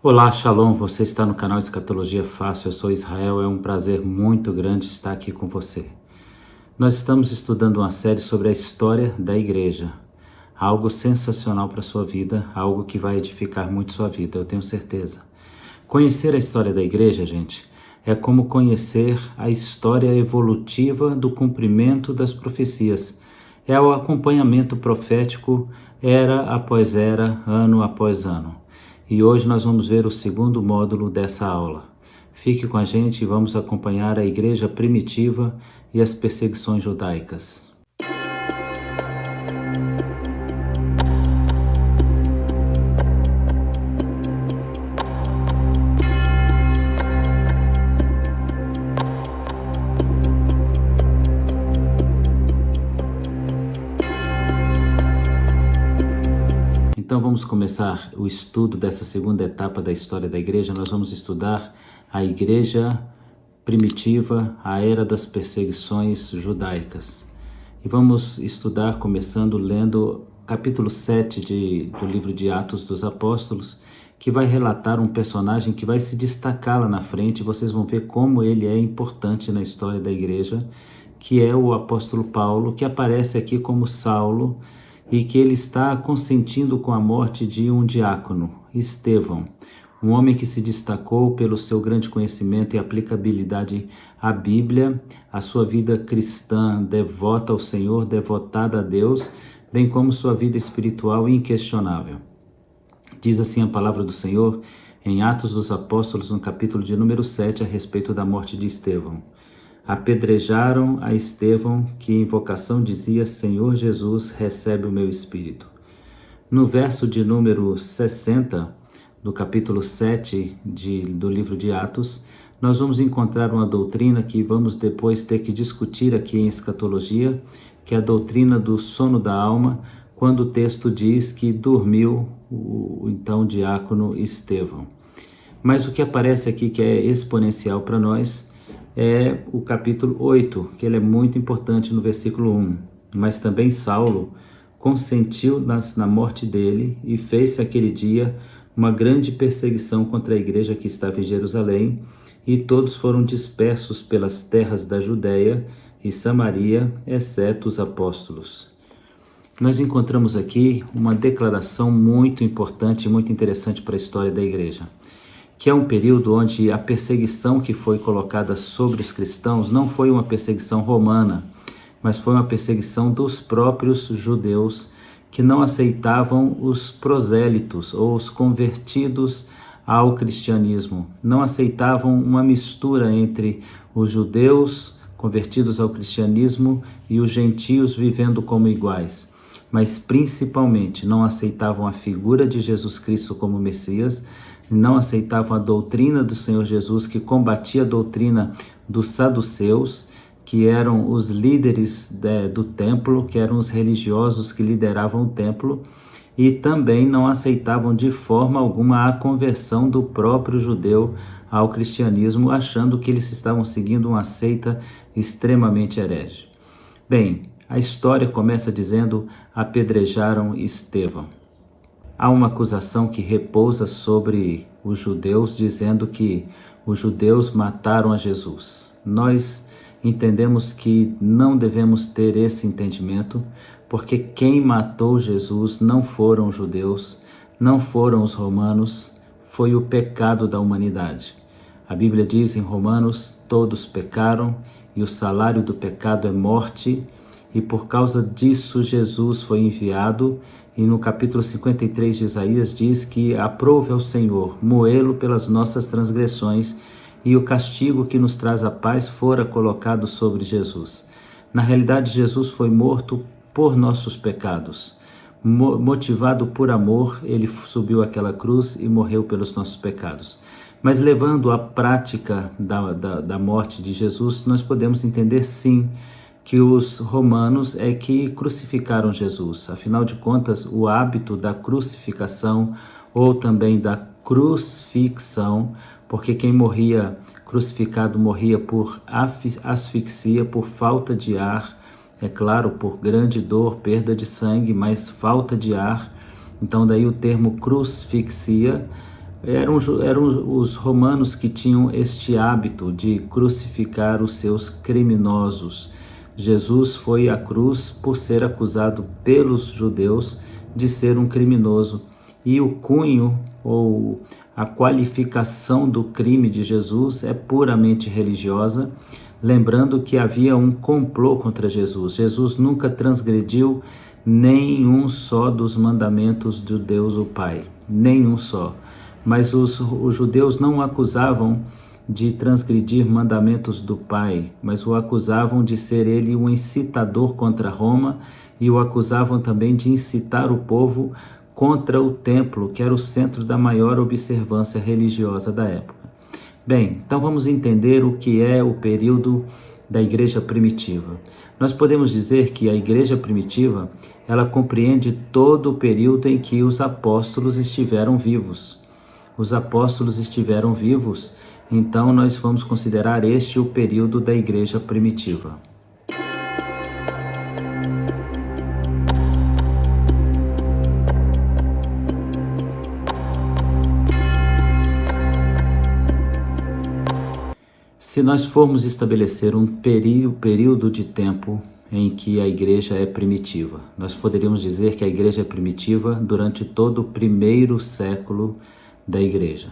Olá, Shalom, você está no canal Escatologia Fácil, eu sou Israel, é um prazer muito grande estar aqui com você. Nós estamos estudando uma série sobre a história da igreja, algo sensacional para a sua vida, algo que vai edificar muito sua vida, eu tenho certeza. Conhecer a história da igreja, gente, é como conhecer a história evolutiva do cumprimento das profecias. É o acompanhamento profético, era após era, ano após ano. E hoje nós vamos ver o segundo módulo dessa aula. Fique com a gente e vamos acompanhar a igreja primitiva e as perseguições judaicas. Então vamos começar o estudo dessa segunda etapa da história da igreja. Nós vamos estudar a igreja primitiva, a era das perseguições judaicas. E vamos estudar começando lendo capítulo 7 do livro de Atos dos Apóstolos, que vai relatar um personagem que vai se destacar lá na frente. Vocês vão ver como ele é importante na história da igreja, que é o apóstolo Paulo, que aparece aqui como Saulo, e que ele está consentindo com a morte de um diácono, Estevão, um homem que se destacou pelo seu grande conhecimento e aplicabilidade à Bíblia, a sua vida cristã devota ao Senhor, devotada a Deus, bem como sua vida espiritual inquestionável. Diz assim a palavra do Senhor em Atos dos Apóstolos, no capítulo de número 7, a respeito da morte de Estevão. Apedrejaram a Estevão, que em vocação dizia: Senhor Jesus, recebe o meu espírito. No verso de número 60, do capítulo 7 do livro de Atos, nós vamos encontrar uma doutrina que vamos depois ter que discutir aqui em escatologia, que é a doutrina do sono da alma, quando o texto diz que dormiu o então diácono Estevão. Mas o que aparece aqui que é exponencial para nós é o capítulo 8, que ele é muito importante no versículo 1. Mas também Saulo consentiu na morte dele e fez aquele dia uma grande perseguição contra a igreja que estava em Jerusalém, e todos foram dispersos pelas terras da Judéia e Samaria, exceto os apóstolos. Nós encontramos aqui uma declaração muito importante e muito interessante para a história da igreja, que é um período onde a perseguição que foi colocada sobre os cristãos não foi uma perseguição romana, mas foi uma perseguição dos próprios judeus que não aceitavam os prosélitos ou os convertidos ao cristianismo, não aceitavam uma mistura entre os judeus convertidos ao cristianismo e os gentios vivendo como iguais, mas principalmente não aceitavam a figura de Jesus Cristo como Messias, não aceitavam a doutrina do Senhor Jesus, que combatia a doutrina dos saduceus, que eram os líderes do templo, que eram os religiosos que lideravam o templo, e também não aceitavam de forma alguma a conversão do próprio judeu ao cristianismo, achando que eles estavam seguindo uma seita extremamente herege. Bem, a história começa dizendo: apedrejaram Estevão. Há uma acusação que repousa sobre os judeus, dizendo que os judeus mataram a Jesus. Nós entendemos que não devemos ter esse entendimento, porque quem matou Jesus não foram os judeus, não foram os romanos, foi o pecado da humanidade. A Bíblia diz em Romanos: todos pecaram e o salário do pecado é morte, e por causa disso Jesus foi enviado. E no capítulo 53 de Isaías diz que aprove ao Senhor moê-lo pelas nossas transgressões, e o castigo que nos traz a paz fora colocado sobre Jesus. Na realidade, Jesus foi morto por nossos pecados. Motivado por amor, ele subiu àquela cruz e morreu pelos nossos pecados. Mas levando à prática da morte de Jesus, nós podemos entender sim que os romanos é que crucificaram Jesus. Afinal de contas, o hábito da crucificação ou também da crucifixão, porque quem morria crucificado morria por asfixia, por falta de ar, é claro, por grande dor, perda de sangue, mas falta de ar. Então daí o termo crucifixia, Eram os romanos que tinham este hábito de crucificar os seus criminosos. Jesus foi à cruz por ser acusado pelos judeus de ser um criminoso. E o cunho ou a qualificação do crime de Jesus é puramente religiosa, lembrando que havia um complô contra Jesus. Jesus nunca transgrediu nenhum só dos mandamentos de Deus o Pai, nenhum só. Mas os judeus não o acusavam de transgredir mandamentos do Pai, mas o acusavam de ser ele um incitador contra Roma e o acusavam também de incitar o povo contra o templo, que era o centro da maior observância religiosa da época. Bem, então vamos entender o que é o período da igreja primitiva. Nós podemos dizer que a igreja primitiva, ela compreende todo o período em que os apóstolos estiveram vivos. Os apóstolos estiveram vivos, então nós vamos considerar este o período da igreja primitiva. Se nós formos estabelecer um período de tempo em que a igreja é primitiva, nós poderíamos dizer que a igreja é primitiva durante todo o primeiro século da igreja.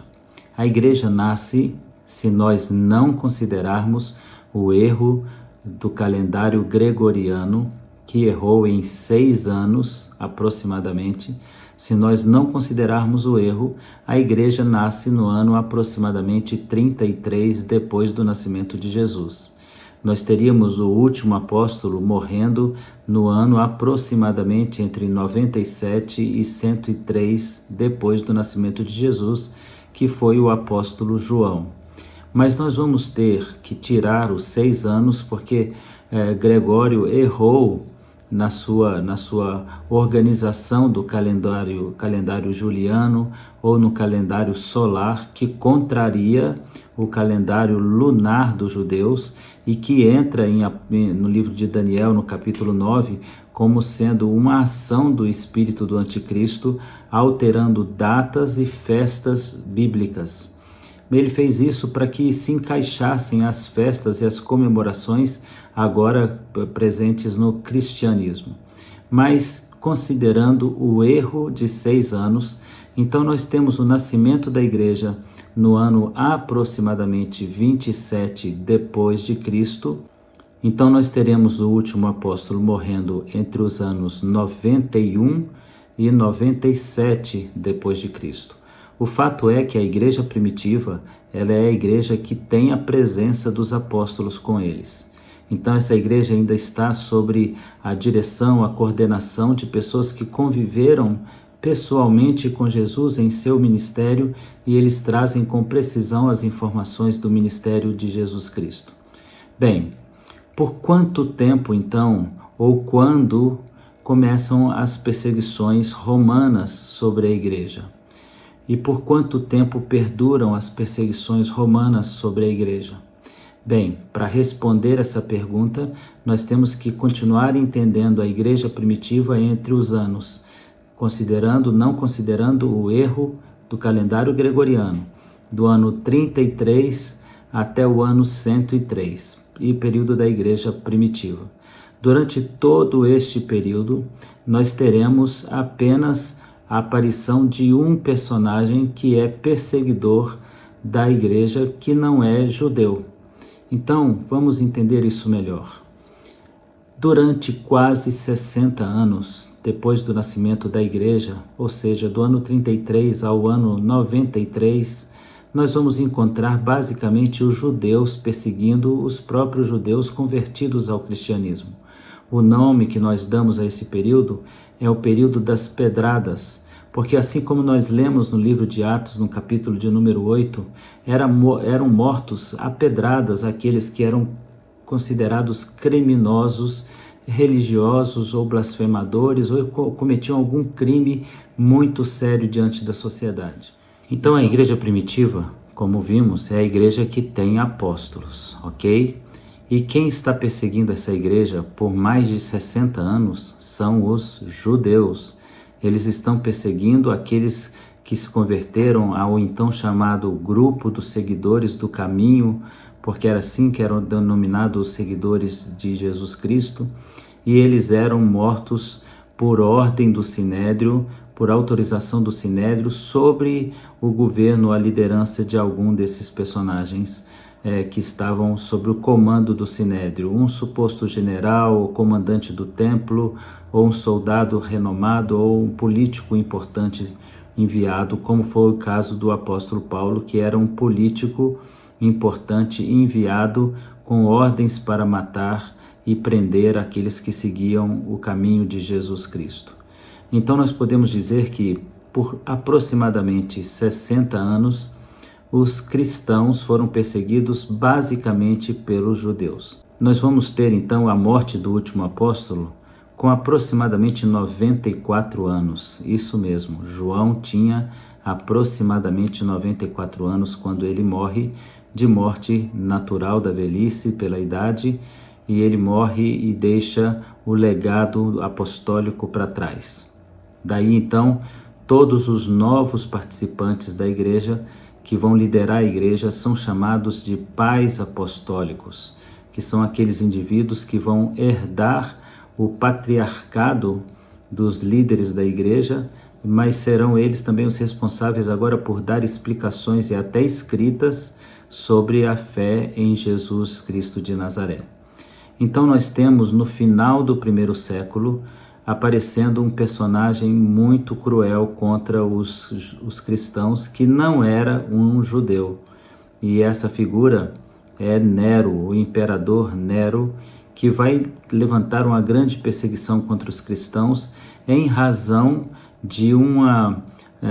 A igreja nasce se nós não considerarmos o erro do calendário gregoriano, que errou em 6 anos aproximadamente. Se nós não considerarmos o erro, a igreja nasce no ano aproximadamente 33 depois do nascimento de Jesus. Nós teríamos o último apóstolo morrendo no ano aproximadamente entre 97 e 103 depois do nascimento de Jesus, que foi o apóstolo João. Mas nós vamos ter que tirar os 6 anos porque Gregório errou na sua organização do calendário juliano ou no calendário solar, que contraria o calendário lunar dos judeus e que entra no livro de Daniel, no capítulo 9, como sendo uma ação do espírito do anticristo, alterando datas e festas bíblicas. Ele fez isso para que se encaixassem as festas e as comemorações agora presentes no cristianismo. Mas, considerando o erro de 6 anos, então nós temos o nascimento da igreja no ano aproximadamente 27 depois de Cristo. Então nós teremos o último apóstolo morrendo entre os anos 91 e 97 depois de Cristo. O fato é que a igreja primitiva, ela é a igreja que tem a presença dos apóstolos com eles. Então essa igreja ainda está sobre a direção, a coordenação de pessoas que conviveram pessoalmente com Jesus em seu ministério e eles trazem com precisão as informações do ministério de Jesus Cristo. Bem, por quanto tempo então, ou quando começam as perseguições romanas sobre a igreja? E por quanto tempo perduram as perseguições romanas sobre a igreja? Bem, para responder essa pergunta, nós temos que continuar entendendo a igreja primitiva entre os anos, não considerando o erro do calendário gregoriano, do ano 33 até o ano 103, e período da igreja primitiva. Durante todo este período, nós teremos apenas a aparição de um personagem que é perseguidor da igreja, que não é judeu. Então, vamos entender isso melhor. Durante quase 60 anos depois do nascimento da igreja, ou seja, do ano 33 ao ano 93, nós vamos encontrar basicamente os judeus perseguindo os próprios judeus convertidos ao cristianismo. O nome que nós damos a esse período é o período das pedradas, porque assim como nós lemos no livro de Atos, no capítulo de número 8, eram mortos a pedradas aqueles que eram considerados criminosos, religiosos ou blasfemadores, ou cometiam algum crime muito sério diante da sociedade. Então a igreja primitiva, como vimos, é a igreja que tem apóstolos, ok? E quem está perseguindo essa igreja por mais de 60 anos são os judeus. Eles estão perseguindo aqueles que se converteram ao então chamado grupo dos seguidores do caminho, porque era assim que eram denominados os seguidores de Jesus Cristo, e eles eram mortos por ordem do Sinédrio, por autorização do Sinédrio, sobre o governo, a liderança de algum desses personagens que estavam sob o comando do Sinédrio, um suposto general, ou comandante do templo, ou um soldado renomado, ou um político importante enviado, como foi o caso do apóstolo Paulo, que era um político importante enviado com ordens para matar e prender aqueles que seguiam o caminho de Jesus Cristo. Então nós podemos dizer que por aproximadamente 60 anos, os cristãos foram perseguidos basicamente pelos judeus. Nós vamos ter então a morte do último apóstolo com aproximadamente 94 anos. Isso mesmo, João tinha aproximadamente 94 anos quando ele morre de morte natural da velhice pela idade, e ele morre e deixa o legado apostólico para trás. Daí então, todos os novos participantes da igreja que vão liderar a igreja são chamados de pais apostólicos, que são aqueles indivíduos que vão herdar o patriarcado dos líderes da igreja, mas serão eles também os responsáveis agora por dar explicações e até escritas sobre a fé em Jesus Cristo de Nazaré. Então nós temos no final do primeiro século aparecendo um personagem muito cruel contra os cristãos, que não era um judeu. E essa figura é Nero, o imperador Nero, que vai levantar uma grande perseguição contra os cristãos em razão de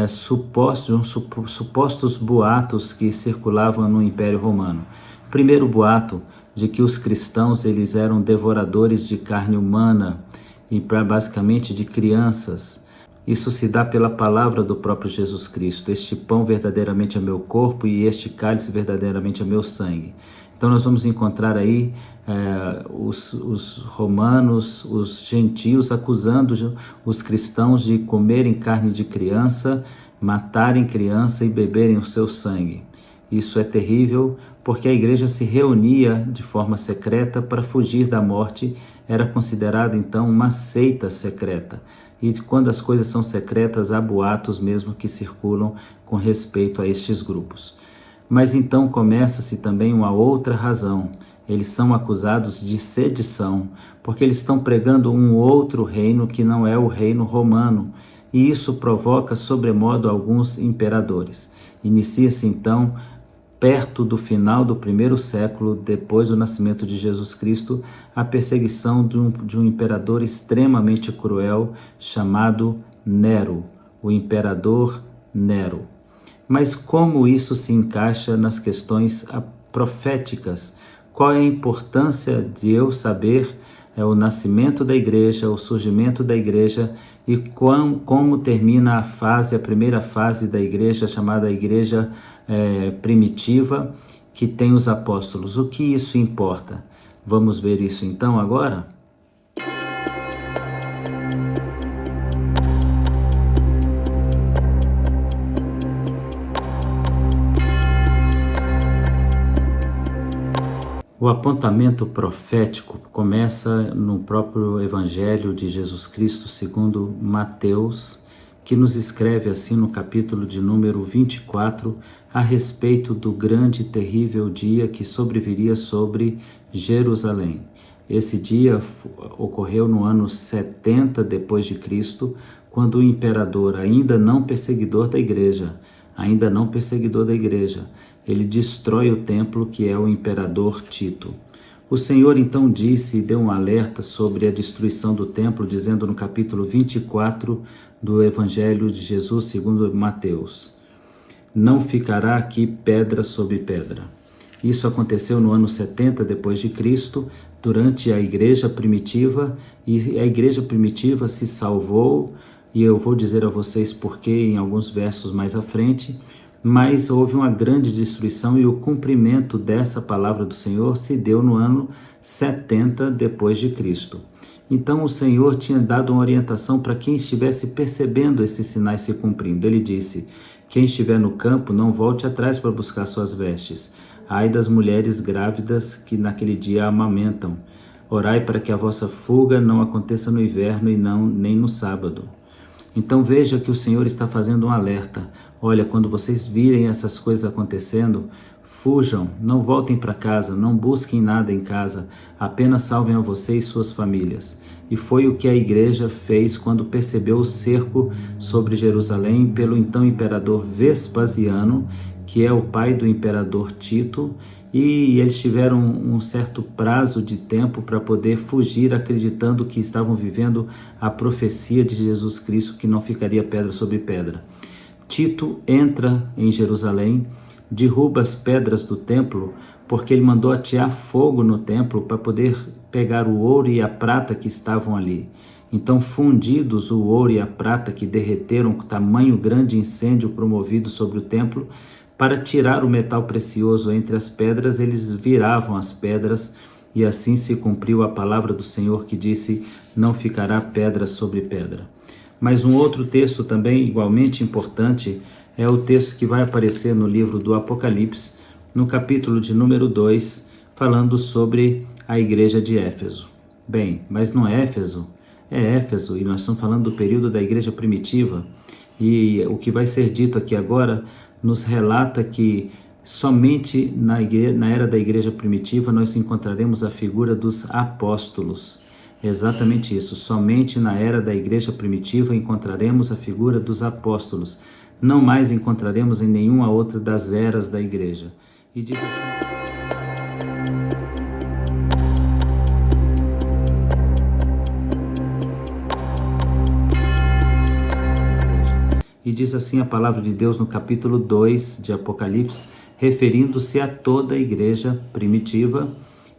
supostos boatos que circulavam no Império Romano. Primeiro boato de que os cristãos eles eram devoradores de carne humana e basicamente de crianças. Isso se dá pela palavra do próprio Jesus Cristo. Este pão verdadeiramente é meu corpo e este cálice verdadeiramente é meu sangue. Então nós vamos encontrar aí os romanos, os gentios acusando os cristãos de comerem carne de criança, matarem criança e beberem o seu sangue. Isso é terrível, porque a igreja se reunia de forma secreta para fugir da morte. Era considerada então uma seita secreta. E quando as coisas são secretas, há boatos mesmo que circulam com respeito a estes grupos. Mas então começa-se também uma outra razão. Eles são acusados de sedição, porque eles estão pregando um outro reino que não é o reino romano. E isso provoca sobremodo alguns imperadores. Inicia-se então, perto do final do primeiro século, depois do nascimento de Jesus Cristo, a perseguição de um imperador extremamente cruel chamado Nero, o imperador Nero. Mas como isso se encaixa nas questões proféticas? Qual é a importância de eu saber o nascimento da igreja, o surgimento da igreja e como termina a primeira fase da igreja, chamada igreja primitiva, que tem os apóstolos? O que isso importa? Vamos ver isso então agora? O apontamento profético começa no próprio Evangelho de Jesus Cristo segundo Mateus, que nos escreve assim no capítulo de número 24, a respeito do grande e terrível dia que sobreviria sobre Jerusalém. Esse dia ocorreu no ano 70 depois de Cristo, quando o imperador, ainda não perseguidor da igreja, ele destrói o templo, que é o imperador Tito. O Senhor então disse e deu um alerta sobre a destruição do templo, dizendo no capítulo 24 do Evangelho de Jesus segundo Mateus: não ficará aqui pedra sobre pedra. Isso aconteceu no ano 70 depois de Cristo, durante a igreja primitiva, e a igreja primitiva se salvou, e eu vou dizer a vocês porquê em alguns versos mais à frente, mas houve uma grande destruição e o cumprimento dessa palavra do Senhor se deu no ano 70 depois de Cristo. Então o Senhor tinha dado uma orientação para quem estivesse percebendo esses sinais se cumprindo. Ele disse: quem estiver no campo, não volte atrás para buscar suas vestes. Ai das mulheres grávidas que naquele dia amamentam. Orai para que a vossa fuga não aconteça no inverno e nem no sábado. Então veja que o Senhor está fazendo um alerta. Olha, quando vocês virem essas coisas acontecendo, fujam, não voltem para casa, não busquem nada em casa, apenas salvem a você e suas famílias. E foi o que a igreja fez quando percebeu o cerco sobre Jerusalém pelo então imperador Vespasiano, que é o pai do imperador Tito, e eles tiveram um certo prazo de tempo para poder fugir, acreditando que estavam vivendo a profecia de Jesus Cristo, que não ficaria pedra sobre pedra. Tito entra em Jerusalém, derruba as pedras do templo, porque ele mandou atear fogo no templo para poder pegar o ouro e a prata que estavam ali. Então, fundidos o ouro e a prata que derreteram com tamanho grande incêndio promovido sobre o templo, para tirar o metal precioso entre as pedras, eles viravam as pedras, e assim se cumpriu a palavra do Senhor que disse: não ficará pedra sobre pedra. Mas um outro texto também igualmente importante é o texto que vai aparecer no livro do Apocalipse, no capítulo de número 2, falando sobre a igreja de Éfeso. Bem, mas não é Éfeso, é Éfeso, e nós estamos falando do período da igreja primitiva, e o que vai ser dito aqui agora nos relata que somente na era da igreja primitiva nós encontraremos a figura dos apóstolos. É exatamente isso, somente na era da igreja primitiva encontraremos a figura dos apóstolos. Não mais encontraremos em nenhuma outra das eras da igreja. E diz assim... E diz assim a palavra de Deus no capítulo 2 de Apocalipse, referindo-se a toda a igreja primitiva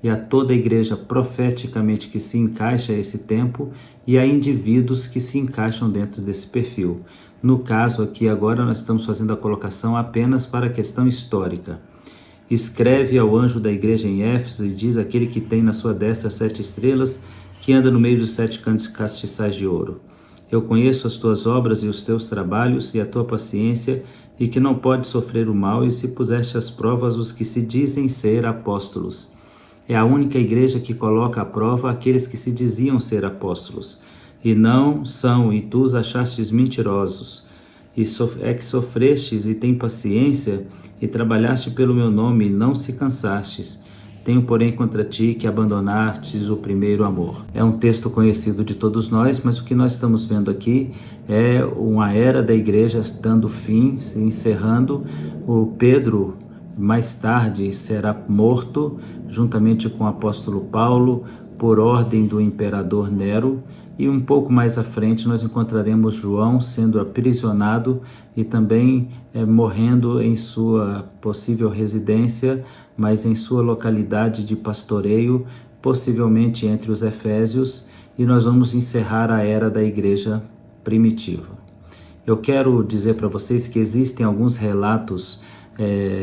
e a toda a igreja profeticamente que se encaixa a esse tempo e a indivíduos que se encaixam dentro desse perfil. No caso aqui agora nós estamos fazendo a colocação apenas para a questão histórica. Escreve ao anjo da igreja em Éfeso e diz: aquele que tem na sua destra 7 estrelas, que anda no meio dos 7 castiçais de ouro. Eu conheço as tuas obras e os teus trabalhos e a tua paciência, e que não pode sofrer o mal, e se puseste às provas os que se dizem ser apóstolos. É a única igreja que coloca à prova aqueles que se diziam ser apóstolos, e não são, e tu os achastes mentirosos. É que sofrestes e tem paciência, e trabalhaste pelo meu nome, e não se cansastes. Tenho, porém, contra ti que abandonastes o primeiro amor. É um texto conhecido de todos nós, mas o que nós estamos vendo aqui é uma era da igreja dando fim, se encerrando. O Pedro, mais tarde, será morto, juntamente com o apóstolo Paulo, por ordem do imperador Nero. E um pouco mais à frente nós encontraremos João sendo aprisionado e também morrendo em sua possível residência, mas em sua localidade de pastoreio, possivelmente entre os Efésios, e nós vamos encerrar a era da igreja primitiva. Eu quero dizer para vocês que existem alguns relatos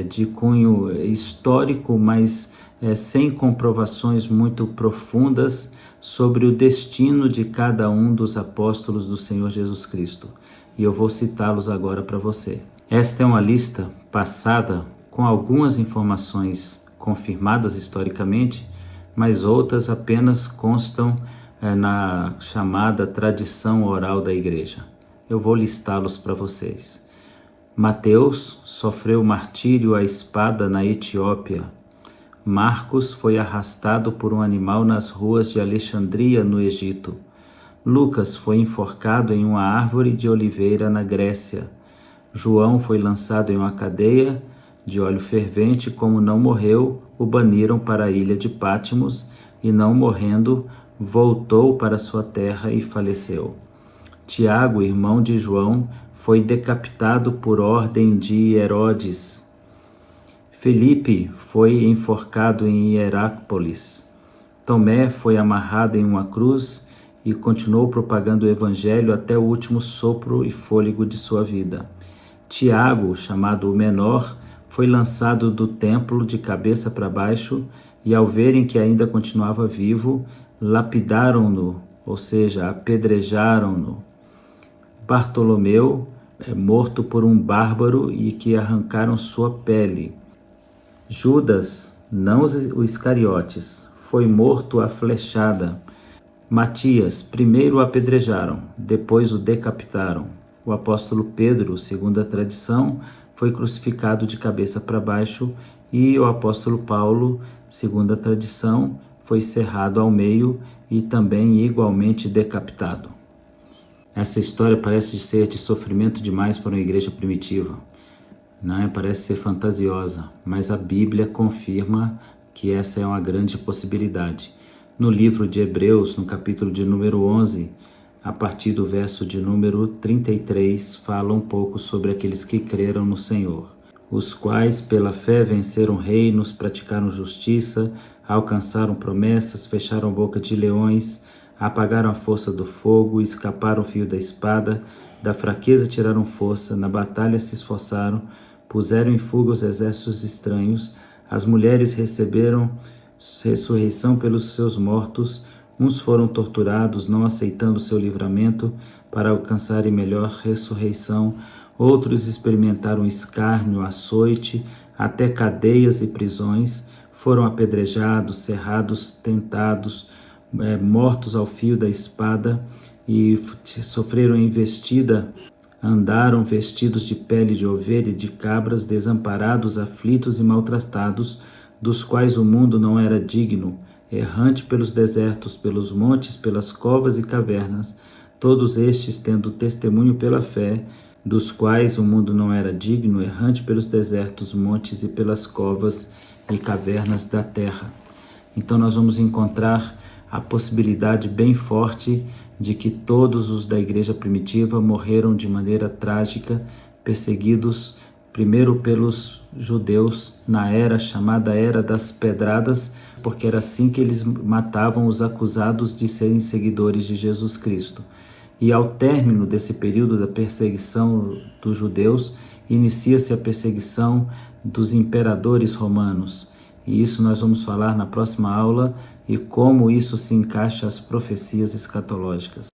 de cunho histórico, mas sem comprovações muito profundas sobre o destino de cada um dos apóstolos do Senhor Jesus Cristo. E eu vou citá-los agora para você. Esta é uma lista passada com algumas informações confirmadas historicamente, mas outras apenas constam na chamada tradição oral da igreja. Eu vou listá-los para vocês. Mateus sofreu martírio à espada na Etiópia. Marcos foi arrastado por um animal nas ruas de Alexandria, no Egito. Lucas foi enforcado em uma árvore de oliveira na Grécia. João foi lançado em uma cadeia de óleo fervente. Como não morreu, o baniram para a ilha de Patmos e, não morrendo, voltou para sua terra e faleceu. Tiago, irmão de João, foi decapitado por ordem de Herodes. Felipe foi enforcado em Hierápolis. Tomé foi amarrado em uma cruz e continuou propagando o evangelho até o último sopro e fôlego de sua vida. Tiago, chamado o menor, foi lançado do templo de cabeça para baixo e, ao verem que ainda continuava vivo, lapidaram-no, ou seja, apedrejaram-no. Bartolomeu é morto por um bárbaro e que arrancaram sua pele. Judas, não o Iscariotes, foi morto à flechada. Matias, primeiro o apedrejaram, depois o decapitaram. O apóstolo Pedro, segundo a tradição, foi crucificado de cabeça para baixo e o apóstolo Paulo, segundo a tradição, foi cerrado ao meio e também igualmente decapitado. Essa história parece ser de sofrimento demais para uma igreja primitiva, né? Parece ser fantasiosa, mas a Bíblia confirma que essa é uma grande possibilidade. No livro de Hebreus, no capítulo de número 11, a partir do verso de número 33, fala um pouco sobre aqueles que creram no Senhor, os quais pela fé venceram reinos, praticaram justiça, alcançaram promessas, fecharam a boca de leões, apagaram a força do fogo, escaparam o fio da espada, da fraqueza tiraram força, na batalha se esforçaram, puseram em fuga os exércitos estranhos, as mulheres receberam ressurreição pelos seus mortos, uns foram torturados, não aceitando seu livramento, para alcançarem melhor ressurreição, outros experimentaram escárnio, açoite, até cadeias e prisões, foram apedrejados, cerrados, tentados, mortos ao fio da espada e sofreram investida, andaram vestidos de pele de ovelha e de cabras, desamparados, aflitos e maltratados, dos quais o mundo não era digno, errante pelos desertos, pelos montes, pelas covas e cavernas, todos estes tendo testemunho pela fé, dos quais o mundo não era digno, errante pelos desertos, montes e pelas covas e cavernas da terra. Então nós vamos encontrar a possibilidade bem forte de que todos os da igreja primitiva morreram de maneira trágica, perseguidos primeiro pelos judeus na era chamada Era das Pedradas, porque era assim que eles matavam os acusados de serem seguidores de Jesus Cristo. E ao término desse período da perseguição dos judeus, inicia-se a perseguição dos imperadores romanos. E isso nós vamos falar na próxima aula e como isso se encaixa às profecias escatológicas.